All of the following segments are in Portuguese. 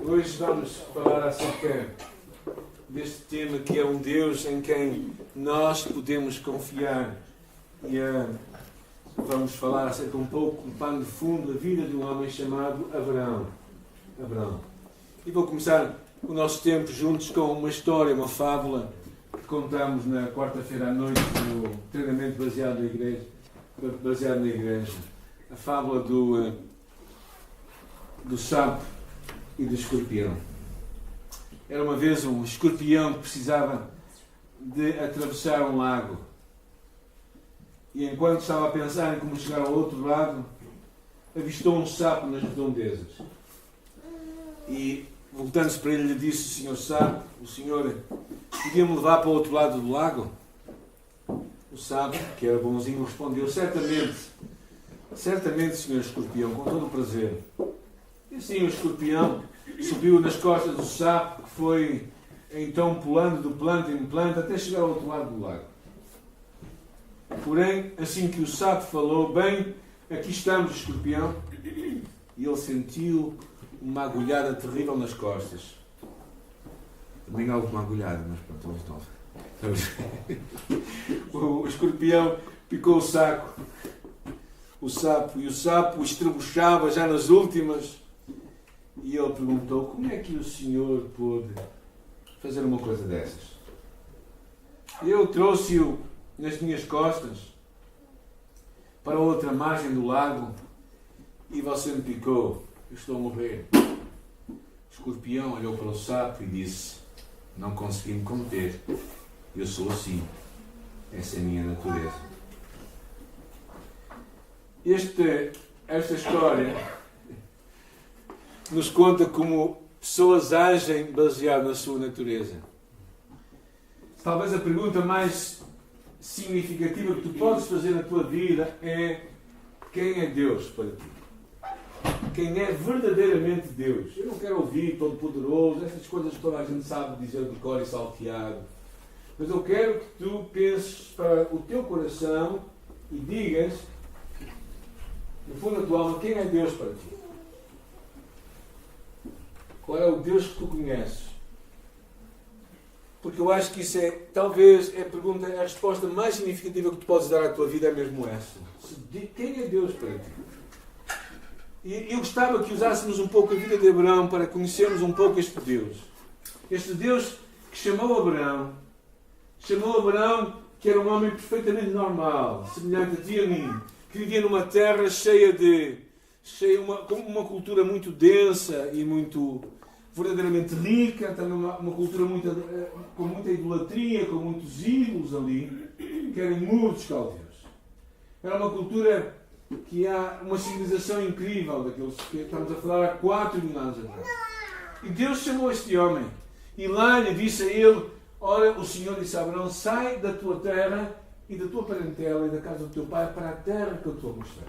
Hoje vamos falar acerca deste tema que é um Deus em quem nós podemos confiar. E vamos falar acerca um pouco do pano de fundo da vida de um homem chamado Abraão. E vou começar o nosso tempo juntos com uma história, uma fábula que contamos na quarta-feira à noite no treinamento baseado na igreja. A fábula do sapo e do escorpião. Era uma vez um escorpião que precisava de atravessar um lago. E enquanto estava a pensar em como chegar ao outro lado, avistou um sapo nas redondezas. E, voltando-se para ele, lhe disse: "Senhor sapo, o senhor podia-me levar para o outro lado do lago?" O sapo, que era bonzinho, respondeu: Certamente, senhor escorpião, com todo o prazer." E assim o escorpião subiu nas costas do sapo, que foi então pulando de planta em planta até chegar ao outro lado do lago. Porém, assim que o sapo falou: "Bem, aqui estamos, escorpião", e ele sentiu uma agulhada terrível nas costas. Também alguma agulhada, mas pronto, o escorpião picou o sapo, e o sapo estrebuchava já nas últimas. E ele perguntou: "Como é que o senhor pôde fazer uma coisa dessas? Eu trouxe-o nas minhas costas para a outra margem do lago e você me picou. Eu estou a morrer." O escorpião olhou para o sapo e disse: "Não consegui me conter. Eu sou assim. Essa é a minha natureza." Esta história nos conta como pessoas agem baseado na sua natureza. Talvez a pergunta mais significativa que tu podes fazer na tua vida é: quem é Deus para ti? Quem é verdadeiramente Deus? Eu não quero ouvir Todo-Poderoso, essas coisas que toda a gente sabe dizer de cor e salteado. Mas eu quero que tu penses para o teu coração e digas, no fundo da tua alma, quem é Deus para ti? Qual é o Deus que tu conheces? Porque eu acho que isso é, talvez, a resposta mais significativa que tu podes dar à tua vida é mesmo essa. Quem é Deus para ti? E eu gostava que usássemos um pouco a vida de Abraão para conhecermos um pouco este Deus. Este Deus que chamou Abraão, que era um homem perfeitamente normal, semelhante a ti e a mim, que vivia numa terra com uma cultura muito densa e muito verdadeiramente rica, também uma cultura com muita idolatria, com muitos ídolos ali, que eram muros caldeus. Era uma cultura que há uma civilização incrível, daqueles que estamos a falar há 4.000 anos atrás. E Deus chamou este homem e lá lhe disse a ele: "Ora, o Senhor disse a Abraão: sai da tua terra e da tua parentela e da casa do teu pai para a terra que eu te vou mostrar."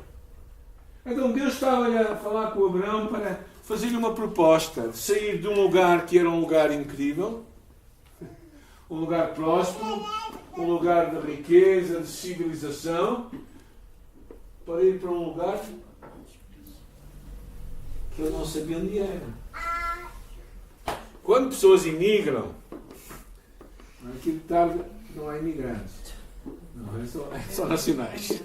Então Deus estava a falar com Abraão para fazer-lhe uma proposta de sair de um lugar que era um lugar incrível, um lugar próspero, um lugar de riqueza, de civilização, para ir para um lugar que ele não sabia onde era. Quando pessoas imigram, aqui de tarde não há imigrantes, não, é só nacionais.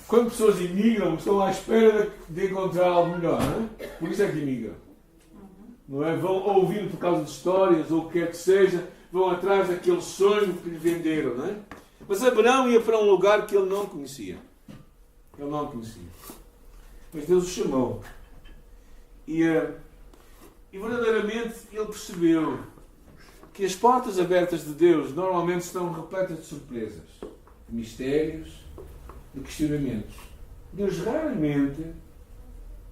Quando pessoas imigram, estão à espera de encontrar algo melhor, não é? Por isso é que imigram. Não é? Vão ouvindo por causa de histórias, ou o que quer que seja, vão atrás daquele sonho que lhe venderam, não é? Mas Abraão ia para um lugar que ele não conhecia. Mas Deus o chamou. E verdadeiramente ele percebeu que as portas abertas de Deus normalmente estão repletas de surpresas, de mistérios, de questionamentos. Deus raramente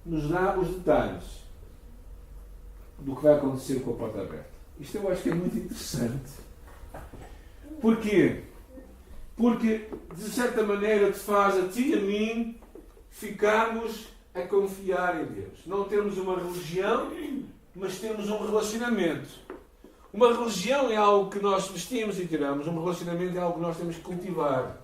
nos dá os detalhes do que vai acontecer com a porta aberta. Isto eu acho que é muito interessante. Porquê? Porque, de certa maneira, te faz a ti e a mim ficarmos a confiar em Deus. Não temos uma religião, mas temos um relacionamento. Uma religião é algo que nós vestimos e tiramos. Um relacionamento é algo que nós temos que cultivar.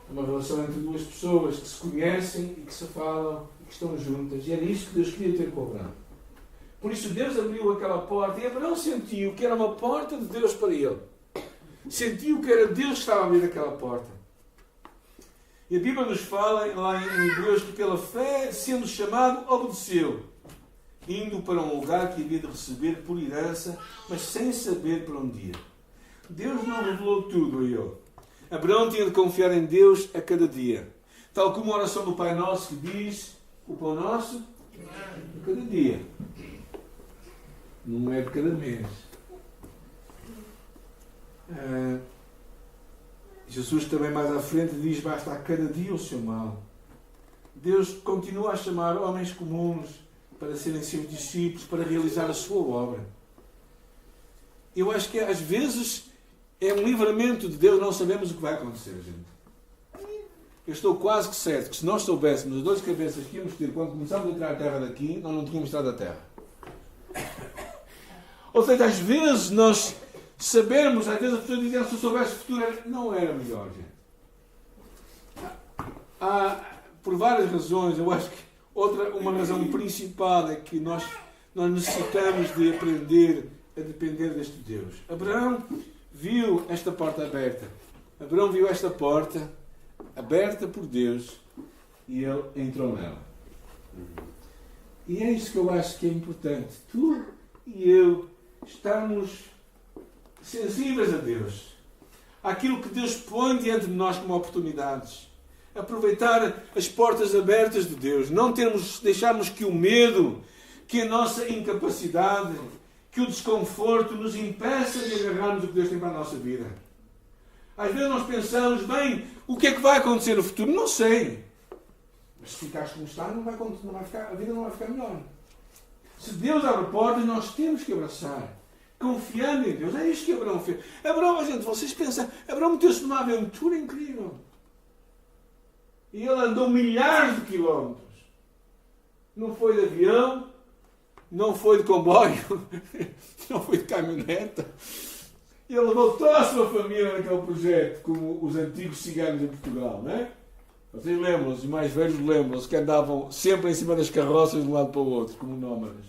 Uma relação entre duas pessoas que se conhecem e que se falam que estão juntas. E era isso que Deus queria ter com Abraão. Por isso Deus abriu aquela porta e Abraão sentiu que era uma porta de Deus para ele. Sentiu que era Deus que estava a abrir aquela porta. E a Bíblia nos fala lá em Hebreus que pela fé, sendo chamado, obedeceu, indo para um lugar que havia de receber por herança, mas sem saber para onde ia. Deus não revelou tudo a ele. Abraão tinha de confiar em Deus a cada dia. Tal como a oração do Pai Nosso que diz, o pão nosso, a cada dia. Não é de cada mês. Jesus também mais à frente diz, basta a cada dia o seu mal. Deus continua a chamar homens comuns para serem seus discípulos, para realizar a sua obra. Eu acho que às vezes é um livramento de Deus, não sabemos o que vai acontecer, gente. Eu estou quase que certo que se nós soubéssemos as dores de cabeças que íamos ter quando começámos a entrar a terra daqui, nós não tínhamos entrado a terra. Ou seja, às vezes nós sabermos, às vezes as pessoas dizem, se eu soubesse o futuro, não era melhor, gente. Por várias razões, eu acho que uma razão principal é que nós necessitamos de aprender a depender deste Deus. Abraão viu esta porta aberta. Abraão viu esta porta aberta por Deus e ele entrou nela. E é isso que eu acho que é importante. Tu e eu estamos sensíveis a Deus, àquilo que Deus põe diante de nós como oportunidades. Aproveitar as portas abertas de Deus, não deixarmos que o medo, que a nossa incapacidade, que o desconforto nos impeça de agarrarmos o que Deus tem para a nossa vida. Às vezes nós pensamos, bem, o que é que vai acontecer no futuro? Não sei. Mas se ficares como está, a vida não vai ficar melhor. Se Deus abre portas, nós temos que abraçar. Confiando em Deus. É isto que Abraão fez. Abraão, gente, vocês pensam, Abraão meteu-se numa aventura incrível. E ele andou milhares de quilómetros. Não foi de avião, não foi de comboio, não foi de caminhoneta. Ele levou toda a sua família naquele projeto, como os antigos ciganos em Portugal, não é? Vocês lembram-se, os mais velhos lembram-se que andavam sempre em cima das carroças de um lado para o outro, como nómadas.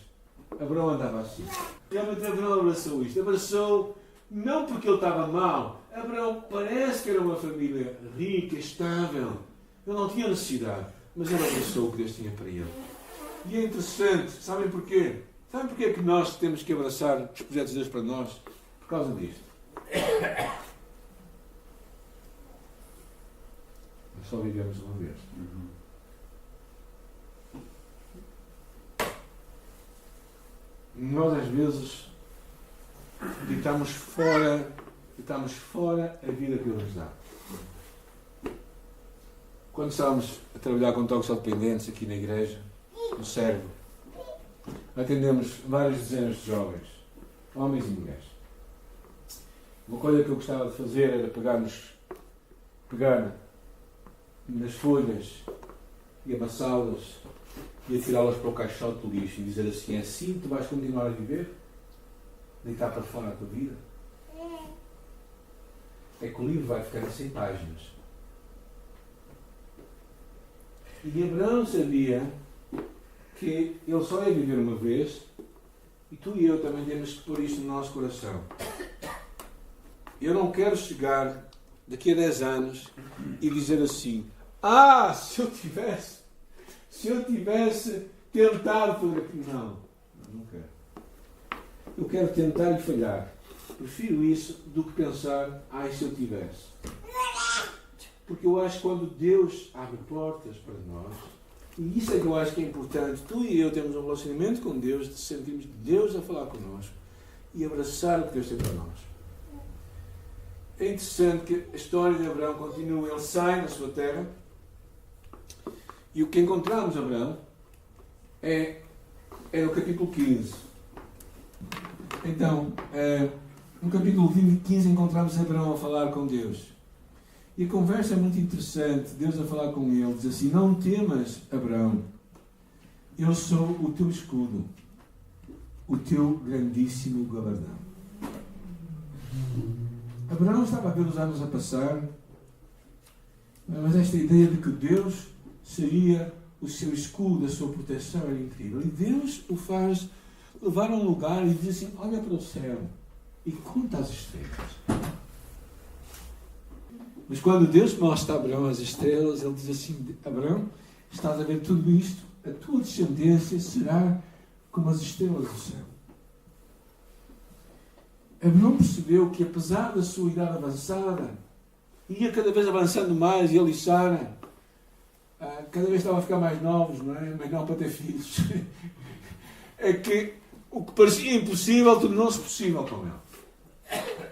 Abraão andava assim. Realmente Abraão abraçou isto. Abraçou não porque ele estava mal. Abraão parece que era uma família rica, estável. Ele não tinha necessidade. Mas ele abraçou o que Deus tinha para ele. E é interessante. Sabem porquê? Sabem porquê que nós temos que abraçar os projetos de Deus para nós? Por causa disto. Nós só vivemos uma vez. Nós às vezes ditamos fora a vida que Deus nos dá. Quando estávamos a trabalhar com toxicodependentes aqui na igreja, no Servo, atendemos várias dezenas de jovens, homens e mulheres. Uma coisa que eu gostava de fazer era pegar nas folhas e amassá-las e atirá-las para o caixote do lixo e dizer assim, é assim que tu vais continuar a viver? Deitar para fora a tua vida? É que o livro vai ficar em 100 páginas. E Abraão sabia que ele só ia viver uma vez e tu e eu também temos que pôr isto no nosso coração. Eu não quero chegar daqui a 10 anos e dizer assim, se eu tivesse tentado fazer aquilo. Não quero. Eu quero tentar e falhar. Prefiro isso do que pensar, se eu tivesse. Porque eu acho que quando Deus abre portas para nós, e isso é que eu acho que é importante, tu e eu temos um relacionamento com Deus, de sentirmos Deus a falar connosco e abraçar o que Deus tem para nós. É interessante que a história de Abraão continua. Ele sai da sua terra e o que encontramos Abraão é no capítulo 15. Então, no capítulo 15 encontramos Abraão a falar com Deus. E a conversa é muito interessante. Deus a falar com ele diz assim, não temas, Abraão, eu sou o teu escudo, o teu grandíssimo galardão. Abraão estava a ver os anos a passar, mas esta ideia de que Deus seria o seu escudo, a sua proteção era incrível. E Deus o faz levar a um lugar e diz assim, olha para o céu e conta as estrelas. Mas quando Deus mostra a Abraão as estrelas, ele diz assim, Abraão, estás a ver tudo isto? A tua descendência será como as estrelas do céu. Abraão percebeu que apesar da sua idade avançada, ia cada vez avançando mais, ele e Sara, cada vez estavam a ficar mais novos, não é? Mas não para ter filhos. É que o que parecia impossível tornou-se possível com ele.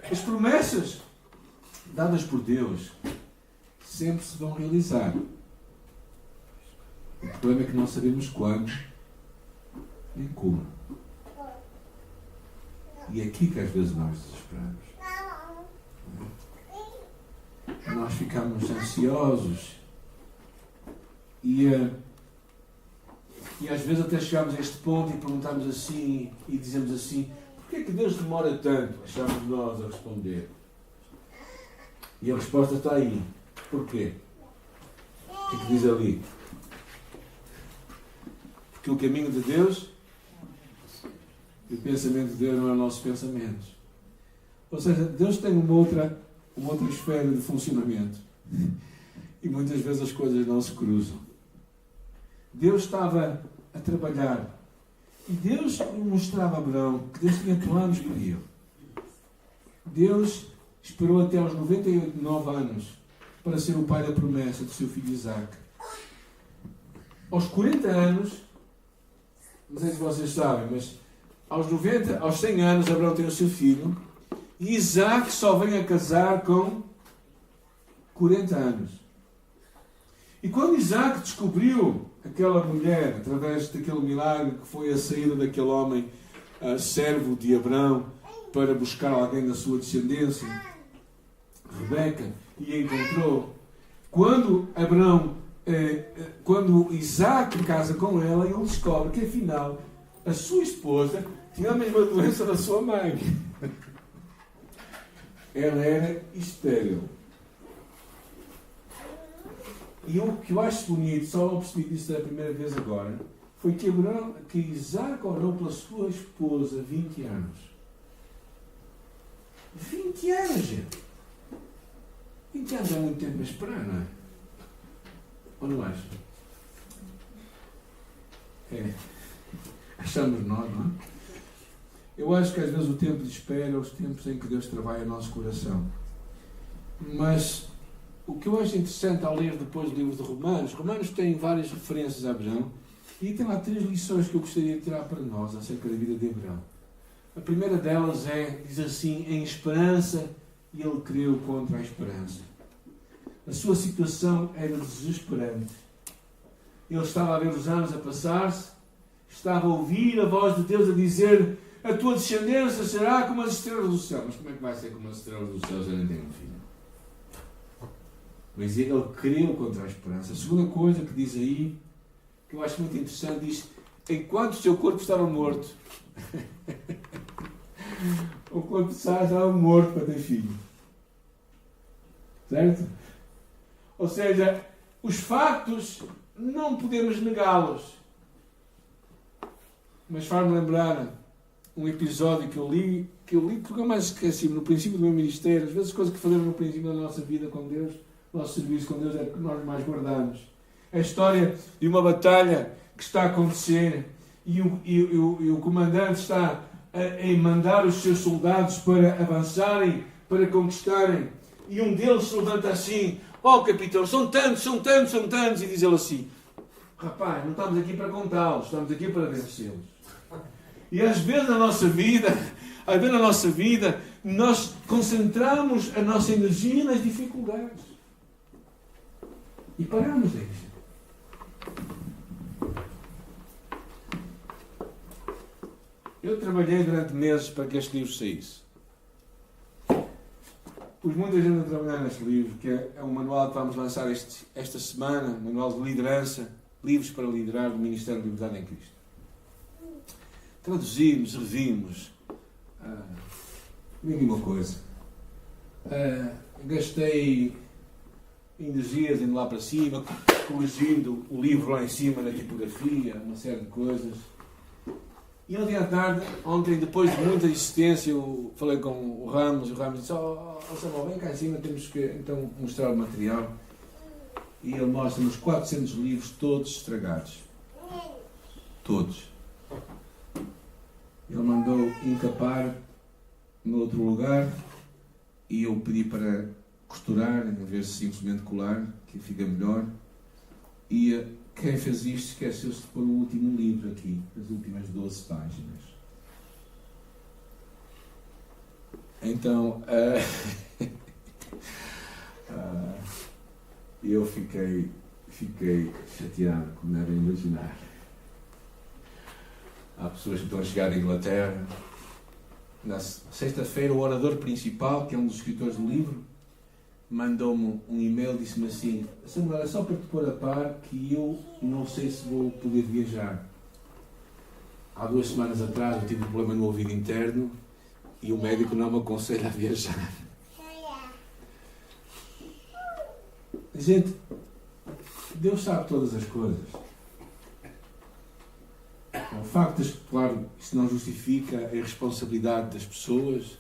As promessas dadas por Deus sempre se vão realizar. O problema é que não sabemos quando nem como. E é aqui que às vezes nós desesperamos. Nós ficamos ansiosos e às vezes até chegamos a este ponto e perguntamos assim e dizemos assim, porquê é que Deus demora tanto? Achamos nós a responder. E a resposta está aí. Porquê? O que é que diz ali? Porque o caminho de Deus e o pensamento de Deus não é o nosso pensamento. Ou seja, Deus tem uma outra esfera de funcionamento. E muitas vezes as coisas não se cruzam. Deus estava a trabalhar. E Deus mostrava a Abraão que Deus tinha planos para ele. Deus esperou até aos 99 anos para ser o pai da promessa do seu filho Isaac. Aos 40 anos, não sei se vocês sabem, mas aos 100 anos Abraão tem o seu filho e Isaac só vem a casar com 40 anos. E quando Isaac descobriu aquela mulher, através daquele milagre que foi a saída daquele homem servo de Abraão para buscar alguém da sua descendência, Rebeca, e a encontrou, quando Isaac casa com ela, ele descobre que afinal a sua esposa tinha a mesma doença da sua mãe. Ela era estéril. E o que eu acho bonito, só não percebi isso da primeira vez agora, foi que Isaac orou pela sua esposa 20 anos. 20 anos, gente! 20 anos é muito tempo a esperar, não é? Ou não acho? É. Achamos nós, não é? Eu acho que às vezes o tempo de espera é os tempos em que Deus trabalha o nosso coração. Mas o que eu acho interessante ao ler depois o livro de Romanos tem várias referências a Abraão e tem lá 3 lições que eu gostaria de tirar para nós acerca da vida de Abraão. A primeira delas diz assim, em esperança, ele creu contra a esperança. A sua situação era desesperante. Ele estava a ver os anos a passar-se, estava a ouvir a voz de Deus a dizer, a tua descendência será como as estrelas do céu. Mas como é que vai ser como as estrelas do céu se eu nem tenho um filho? Mas ele creu contra a esperança. A segunda coisa que diz aí, que eu acho muito interessante, diz, enquanto o seu corpo estava morto, o corpo estava morto para ter filho. Certo? Ou seja, os factos não podemos negá-los. Mas faz-me lembrar um episódio que eu li que nunca mais esqueci, no princípio do meu ministério. Às vezes as coisas que fazemos no princípio da nossa vida com Deus, nosso serviço com Deus, é que nós mais guardamos. É a história de uma batalha que está a acontecer e o comandante está a mandar os seus soldados para avançarem, para conquistarem. E um deles se levanta assim, capitão, são tantos, e diz ele assim, rapaz, não estamos aqui para contá-los, estamos aqui para vencê-los. E às vezes na nossa vida, nós concentramos a nossa energia nas dificuldades. E paramos disso. Eu trabalhei durante meses para que este livro saísse. Pus muita gente a trabalhar neste livro, que é um manual que vamos lançar esta semana, um manual de liderança, livros para liderar do Ministério de Liberdade em Cristo. Traduzimos, revimos. Digo uma coisa. Gastei energias indo lá para cima, corrigindo o livro lá em cima na tipografia, uma série de coisas. E ontem à tarde, depois de muita insistência, eu falei com o Ramos, e o Ramos disse: Samuel, vem cá em cima, temos que então mostrar o material. E ele mostra-nos 400 livros, todos estragados. Todos. Ele mandou encapar no outro lugar e eu pedi para costurar, em vez de simplesmente colar, que fica melhor. E quem fez isto esqueceu-se de pôr o último livro aqui, as últimas 12 páginas. Então, eu fiquei chateado, como devem imaginar. Há pessoas que estão a chegar da Inglaterra. Na sexta-feira, o orador principal, que é um dos escritores do livro, mandou-me um e-mail, disse-me assim: Samuel, é só para te pôr a par que eu não sei se vou poder viajar. Há 2 semanas atrás eu tive um problema no ouvido interno e o médico não me aconselha a viajar. Gente, Deus sabe todas as coisas. O facto de, claro, isso não justifica a irresponsabilidade das pessoas,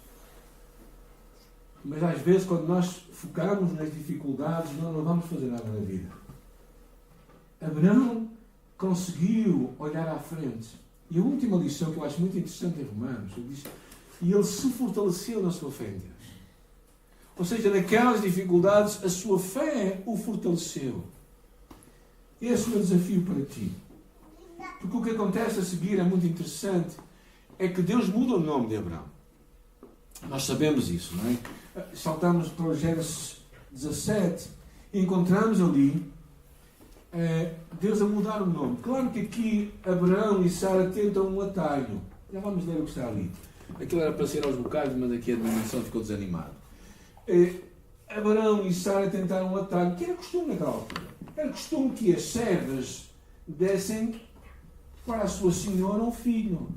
mas às vezes quando nós focamos nas dificuldades, nós não vamos fazer nada na vida. Abraão conseguiu olhar à frente. E a última lição que eu acho muito interessante em Romanos, ele diz: e ele se fortaleceu na sua fé em Deus. Ou seja, naquelas dificuldades, a sua fé o fortaleceu. Esse é o meu desafio para ti. Porque o que acontece a seguir é muito interessante, é que Deus muda o nome de Abraão. Nós sabemos isso, não é? Saltamos para o Gênesis 17 e encontramos ali Deus a mudar o nome. Claro que aqui Abraão e Sara tentam um atalho. Já vamos ler o que está ali. Aquilo era para ser aos bocados, mas aqui a dimensão ficou desanimada. Abraão e Sara tentaram um atalho, que era costume naquela altura. Era costume que as servas dessem para a sua senhora um filho.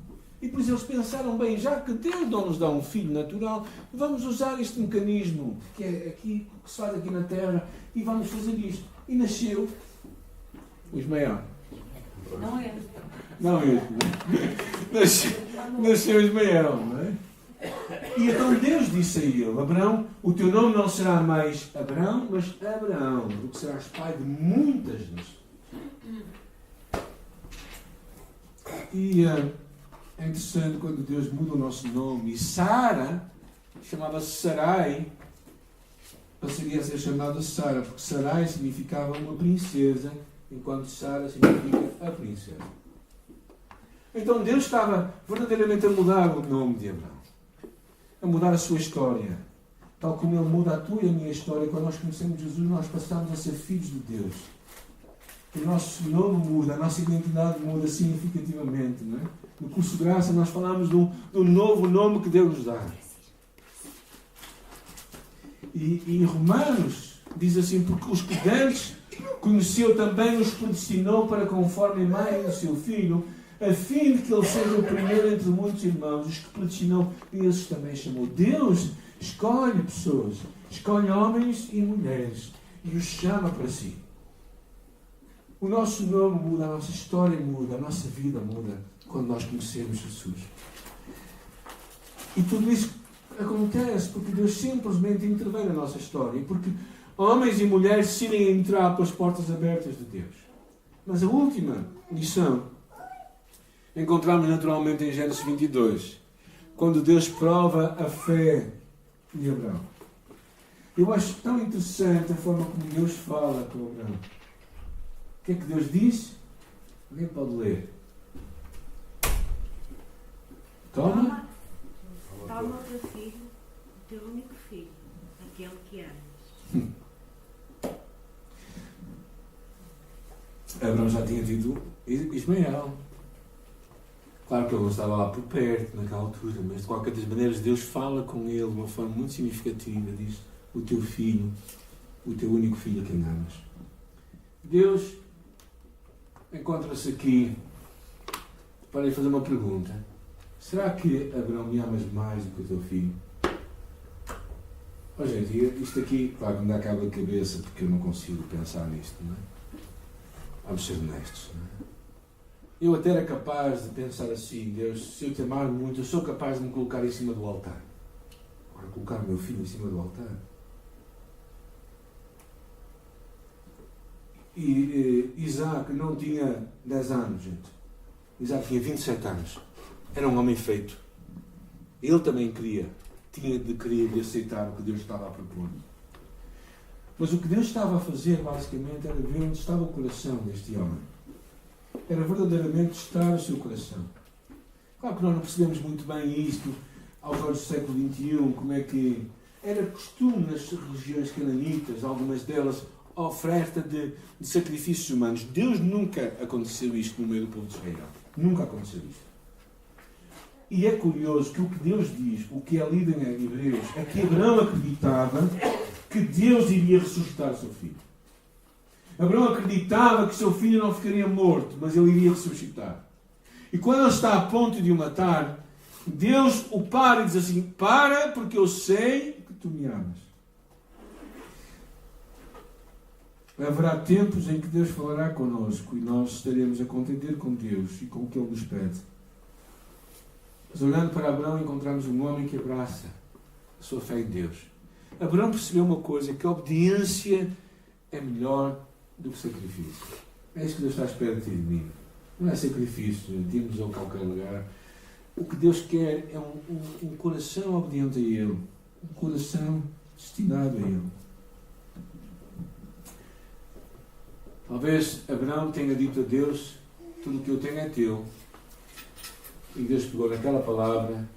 E por isso eles pensaram: bem, já que Deus não nos dá um filho natural, vamos usar este mecanismo que é aqui, que se faz aqui na terra, e vamos fazer isto. E nasceu o Ismael. Não é? Não é. Nasceu Ismael, não é? E então Deus disse a ele: Abraão, o teu nome não será mais Abraão, mas Abraão, porque serás pai de muitas nações. E é interessante quando Deus muda o nosso nome. E Sara chamava-se Sarai, passaria a ser chamada Sara, porque Sarai significava uma princesa, enquanto Sara significa a princesa. Então Deus estava verdadeiramente a mudar o nome de Abraão, a mudar a sua história, tal como Ele muda a tua e a minha história. Quando nós conhecemos Jesus, nós passamos a ser filhos de Deus. O nosso nome muda, a nossa identidade muda significativamente, não é? No curso de graça nós falamos do novo nome que Deus nos dá. E em Romanos diz assim: porque os que dantes conheceu também os predestinou para conforme a imagem do seu Filho, a fim de que ele seja o primeiro entre muitos irmãos. Os que predestinou, esses também chamou. Deus escolhe pessoas, escolhe homens e mulheres e os chama para si. O nosso nome muda, a nossa história muda, a nossa vida muda quando nós conhecemos Jesus. E tudo isso acontece porque Deus simplesmente intervém na nossa história, porque homens e mulheres decidem entrar pelas portas abertas de Deus. Mas a última lição encontramos naturalmente em Gênesis 22, quando Deus prova a fé de Abraão. Eu acho tão interessante a forma como Deus fala com Abraão. O que é que Deus disse? Alguém pode ler? Toma o teu filho, o teu único filho, aquele que amas. Abraão já tinha tido Ismael. Claro que ele não estava lá por perto naquela altura, mas de qualquer das maneiras Deus fala com ele de uma forma muito significativa. Diz: o teu filho, o teu único filho a quem amas. Deus encontra-se aqui para lhe fazer uma pergunta: será que, Abraão, me amas mais do que o teu filho? Oh, gente, isto aqui, claro, me dá cabo da cabeça porque eu não consigo pensar nisto, não é? Vamos ser honestos. Eu até era capaz de pensar assim: Deus, se eu te amar muito, eu sou capaz de me colocar em cima do altar. Agora, colocar o meu filho em cima do altar. E Isaac não tinha 10 anos, gente. Isaac tinha 27 anos. Era um homem feito. Ele também tinha de querer e aceitar o que Deus estava a propor. Mas o que Deus estava a fazer, basicamente, era ver onde estava o coração deste homem. Era verdadeiramente testar o seu coração. Claro que nós não percebemos muito bem isto aos olhos do século XXI, como é que era costume nas religiões cananitas, algumas delas, a oferta de sacrifícios humanos. Deus nunca aconteceu isto no meio do povo de Israel. Nunca aconteceu isto. E é curioso que o que Deus diz, o que é lido em Hebreus, é que Abraão acreditava que Deus iria ressuscitar o seu filho. Abraão acreditava que o seu filho não ficaria morto, mas ele iria ressuscitar. E quando ele está a ponto de o matar, Deus o para e diz assim: para, porque eu sei que tu me amas. Haverá tempos em que Deus falará connosco e nós estaremos a contender com Deus e com o que Ele nos pede. Mas olhando para Abraão, encontramos um homem que abraça a sua fé em Deus. Abraão percebeu uma coisa, que a obediência é melhor do que sacrifício. É isso que Deus está à espera de ti e de mim. Não é sacrifício, irmos a qualquer lugar. O que Deus quer é um coração obediente a Ele. Um coração destinado a Ele. Talvez Abraão tenha dito a Deus: tudo o que eu tenho é teu. E Deus pegou naquela palavra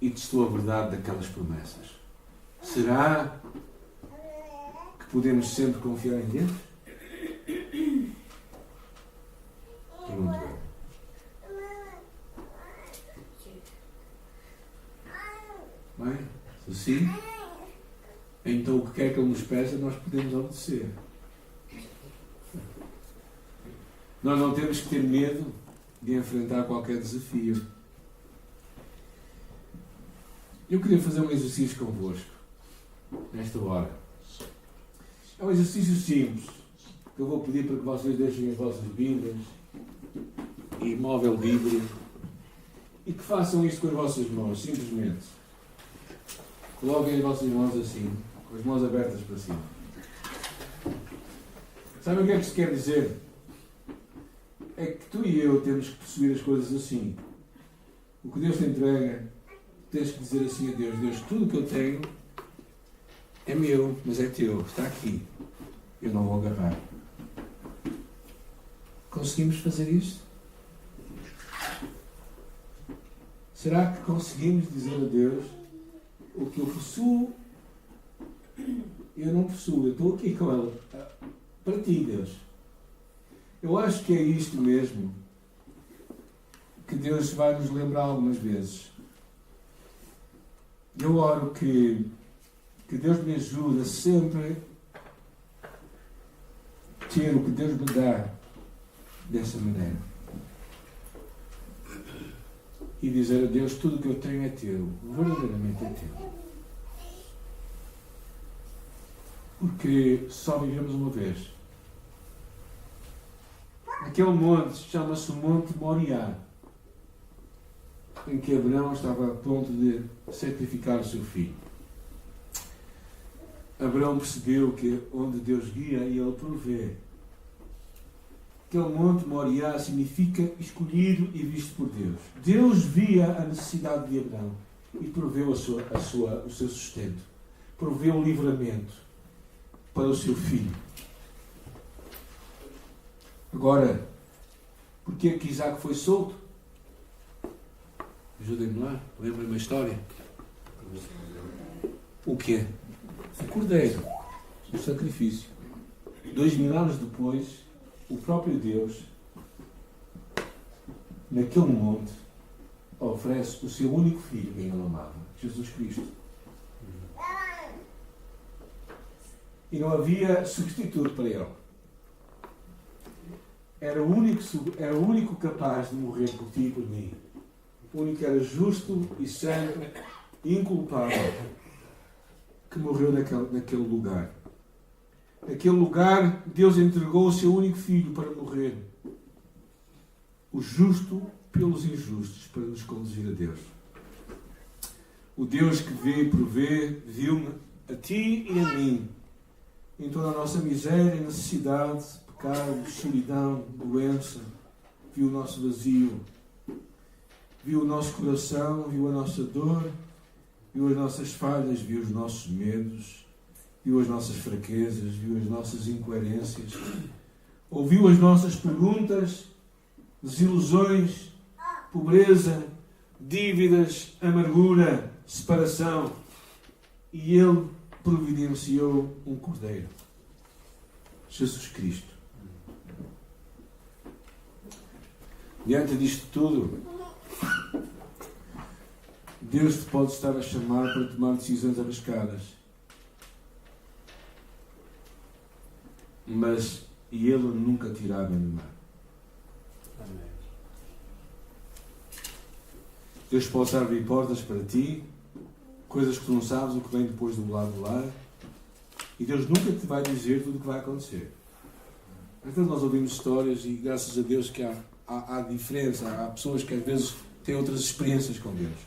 e testou a verdade daquelas promessas. Será que podemos sempre confiar em Deus? Pergunto eu. Bem, se sim, então o que quer que Ele nos peça, nós podemos obedecer. Nós não temos que ter medo de enfrentar qualquer desafio. Eu queria fazer um exercício convosco, nesta hora. É um exercício simples, que eu vou pedir para que vocês deixem as vossas Bíblias e móvel Bíblia e que façam isto com as vossas mãos, simplesmente. Coloquem as vossas mãos assim, com as mãos abertas para cima. Sabem o que é que isto quer dizer? É que tu e eu temos que perceber as coisas assim. O que Deus te entrega, tens que dizer assim a Deus: Deus, tudo o que eu tenho é meu, mas é teu, está aqui. Eu não vou agarrar. Conseguimos fazer isto? Será que conseguimos dizer a Deus: o que eu possuo, eu não possuo, eu estou aqui com ela. Para ti, Deus. Eu acho que é isto mesmo que Deus vai nos lembrar algumas vezes. Eu oro que Deus me ajude a sempre ter o que Deus me dá dessa maneira. E dizer a Deus: tudo o que eu tenho é teu, verdadeiramente é teu. Porque só vivemos uma vez. Aquele monte chama-se o Monte Moriá, em que Abraão estava a ponto de sacrificar o seu filho. Abraão percebeu que onde Deus guia, ele provê. Aquele Monte Moriá significa escolhido e visto por Deus. Deus via a necessidade de Abraão e proveu o seu sustento. Proveu o livramento para o seu filho. Agora, porquê é que Isaac foi solto? Ajudem-me lá, lembrem-me uma história. O quê? O cordeiro, o sacrifício. 2000 anos depois, o próprio Deus, naquele monte, oferece o seu único filho, quem ele amava, Jesus Cristo. E não havia substituto para ele. Era o único capaz de morrer por ti e por mim. O único que era justo e santo e inculpável, que morreu naquele lugar. Naquele lugar, Deus entregou o seu único filho para morrer. O justo pelos injustos, para nos conduzir a Deus. O Deus que vê e provê, viu-me a ti e a mim, em toda a nossa miséria, necessidade, pecado, solidão, doença. Viu o nosso vazio, viu o nosso coração, viu a nossa dor, viu as nossas falhas, viu os nossos medos, viu as nossas fraquezas, viu as nossas incoerências, ouviu as nossas perguntas, desilusões, pobreza, dívidas, amargura, separação, e Ele providenciou um Cordeiro, Jesus Cristo. Diante disto tudo, Deus te pode estar a chamar para tomar decisões arriscadas. Mas Ele nunca te irá abandonar. Deus pode abrir portas para ti, coisas que tu não sabes o que vem depois do lado de lá, e Deus nunca te vai dizer tudo o que vai acontecer. Às vezes nós ouvimos histórias e graças a Deus que há diferença, há pessoas que às vezes têm outras experiências com Deus.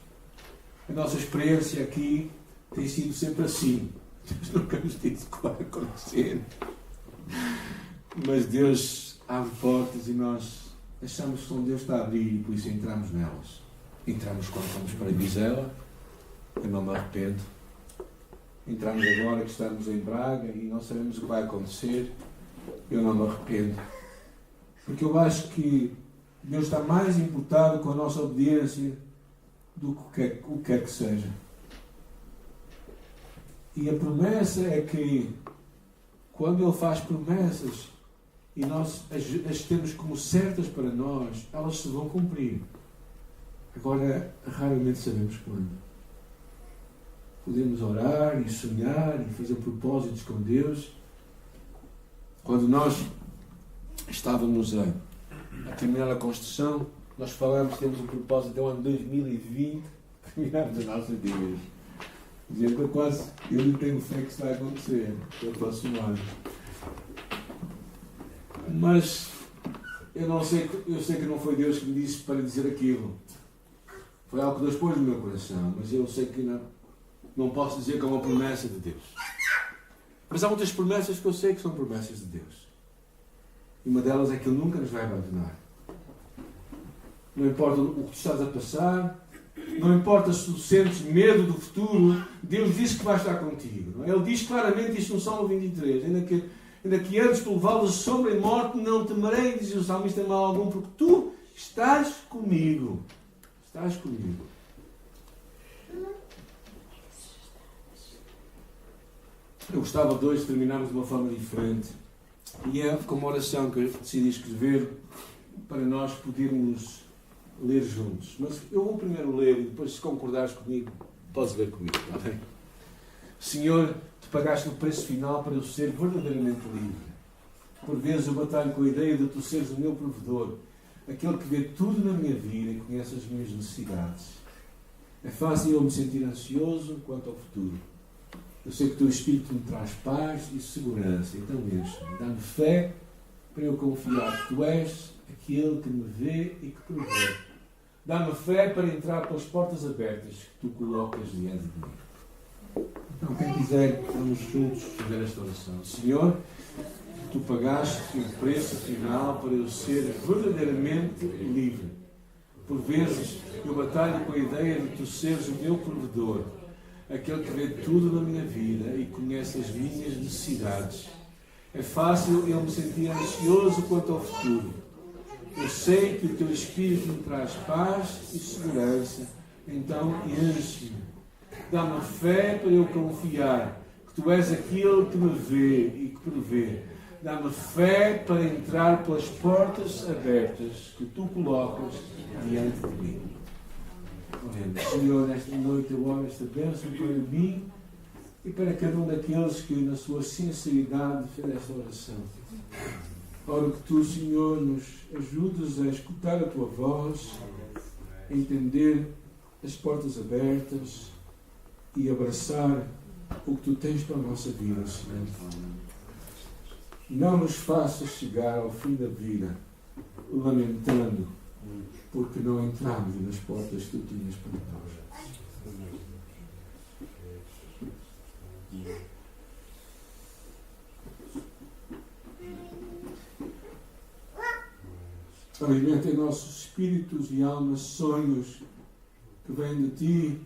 A nossa experiência aqui tem sido sempre assim. Deus nunca nos disse o que vai acontecer. Mas Deus abre portas e nós achamos que Deus está a abrir e por isso entramos nelas. Entramos quando fomos para Vizela, eu não me arrependo. Entramos agora que estamos em Braga e não sabemos o que vai acontecer, eu não me arrependo. Porque eu acho que Deus está mais importado com a nossa obediência do que o que quer que seja. E a promessa é que quando Ele faz promessas e nós as temos como certas para nós, elas se vão cumprir. Agora, raramente sabemos quando. Podemos orar e sonhar e fazer propósitos com Deus. Quando nós estávamos a terminar a construção, nós falamos, temos um propósito até o ano 2020, terminarmos as nossas dívidas. Dizendo que quase, eu não tenho fé que isso vai acontecer no próximo ano. Mas eu sei que não foi Deus que me disse para dizer aquilo. Foi algo que Deus pôs no meu coração, mas eu sei que não posso dizer que é uma promessa de Deus. Mas há muitas promessas que eu sei que são promessas de Deus. E uma delas é que Ele nunca nos vai abandonar. Não importa o que tu estás a passar, não importa se tu sentes medo do futuro, Deus diz que vai estar contigo. Não é? Ele diz claramente isto no Salmo 23, ainda que antes pelo vale de sombra e morte, não temerei, diz o salmista, mal algum, porque tu estás comigo. Estás comigo. Eu gostava de hoje terminarmos de uma forma diferente. E é com uma oração que eu decidi escrever para nós podermos ler juntos. Mas eu vou primeiro ler e depois, se concordares comigo, podes ler comigo. Está bem? Senhor, tu pagaste o preço final para eu ser verdadeiramente livre. Por vezes eu batalho com a ideia de tu seres o meu provedor, aquele que vê tudo na minha vida e conhece as minhas necessidades. É fácil eu me sentir ansioso quanto ao futuro. Eu sei que o teu Espírito me traz paz e segurança. Então enche-me. Dá-me fé para eu confiar que tu és aquele que me vê e que provê. Dá-me fé para entrar pelas portas abertas que tu colocas diante de mim. Então, quem quiser, vamos juntos fazer esta oração. Senhor, tu pagaste o preço final para eu ser verdadeiramente livre. Por vezes, eu batalho com a ideia de tu seres o meu provedor, aquele que vê tudo na minha vida e conhece as minhas necessidades. É fácil eu me sentir ansioso quanto ao futuro. Eu sei que o teu Espírito me traz paz e segurança. Então, enche-me. Dá-me fé para eu confiar que tu és aquele que me vê e que prevê. Dá-me fé para entrar pelas portas abertas que tu colocas diante de mim. Senhor, nesta noite eu oro esta bênção para mim e para cada um daqueles que na sua sinceridade fez esta oração. Oro que tu, Senhor, nos ajudes a escutar a tua voz, a entender as portas abertas e abraçar o que tu tens para a nossa vida, Senhor. Não nos faças chegar ao fim da vida lamentando porque não entramos nas portas que tu tinhas para nós. Alimenta em nossos espíritos e almas sonhos que vêm de ti,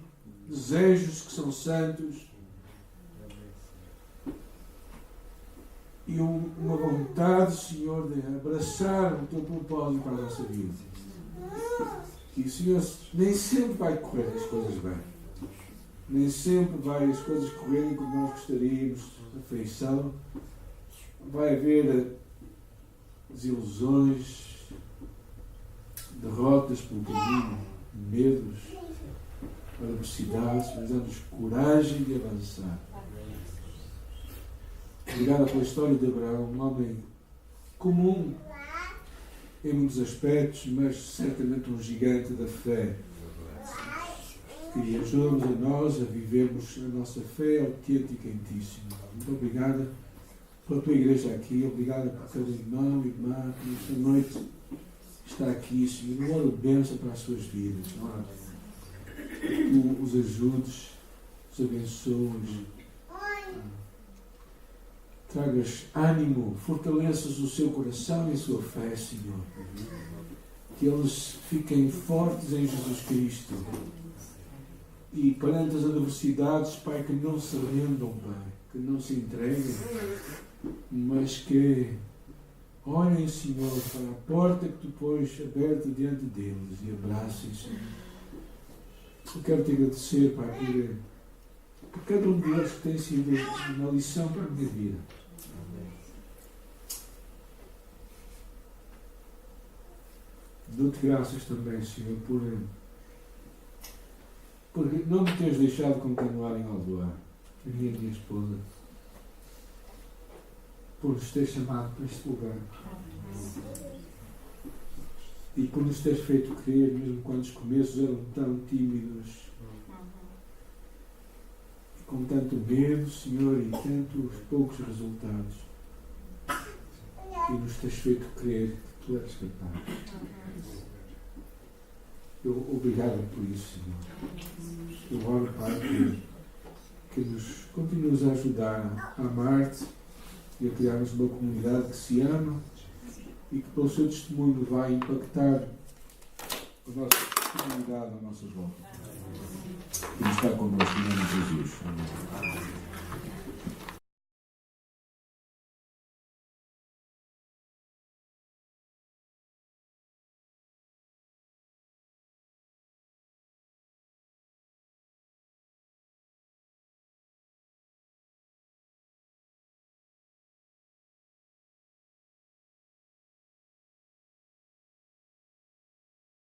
desejos que são santos e uma vontade, Senhor, de abraçar o teu propósito para a nossa vida. E, Senhor, nem sempre vai correr as coisas bem. Nem sempre vai as coisas correrem como nós gostaríamos, afeição. Vai haver desilusões, derrotas pelo caminho, medos, adversidades, mas dá-nos coragem de avançar. Obrigado pela história de Abraão, um homem comum em muitos aspectos, mas certamente um gigante da fé, que ajuda-nos a nós a vivermos a nossa fé autêntica em ti, Senhor. Muito obrigada pela tua igreja aqui, obrigada por cada irmão e irmã que nesta noite está aqui, Senhor. Eu oro bênção para as suas vidas, Senhor. Tu os ajudes, os abençoes, tragas ânimo, fortaleças o seu coração e a sua fé, Senhor. Que eles fiquem fortes em Jesus Cristo. E perante as adversidades, Pai, que não se rendam, Pai, que não se entreguem, mas que olhem, Senhor, para a porta que tu pôs aberta diante deles e abracem, Senhor. Eu quero te agradecer, Pai, por cada um deles que tem sido uma lição para a minha vida. Dou-te graças também, Senhor, por não me teres deixado continuar em Aldoar, a minha esposa, por nos teres chamado para este lugar e por nos teres feito crer, mesmo quando os começos eram tão tímidos e com tanto medo, Senhor, e tantos poucos resultados, e nos teres feito crer que tu és capaz. Obrigado por isso, Senhor. Eu oro, Pai, que nos continues a ajudar a amar-te e a criarmos uma comunidade que se ama e que pelo seu testemunho vai impactar a nossa comunidade à nossa volta. E está connosco em nome de Jesus. Amém.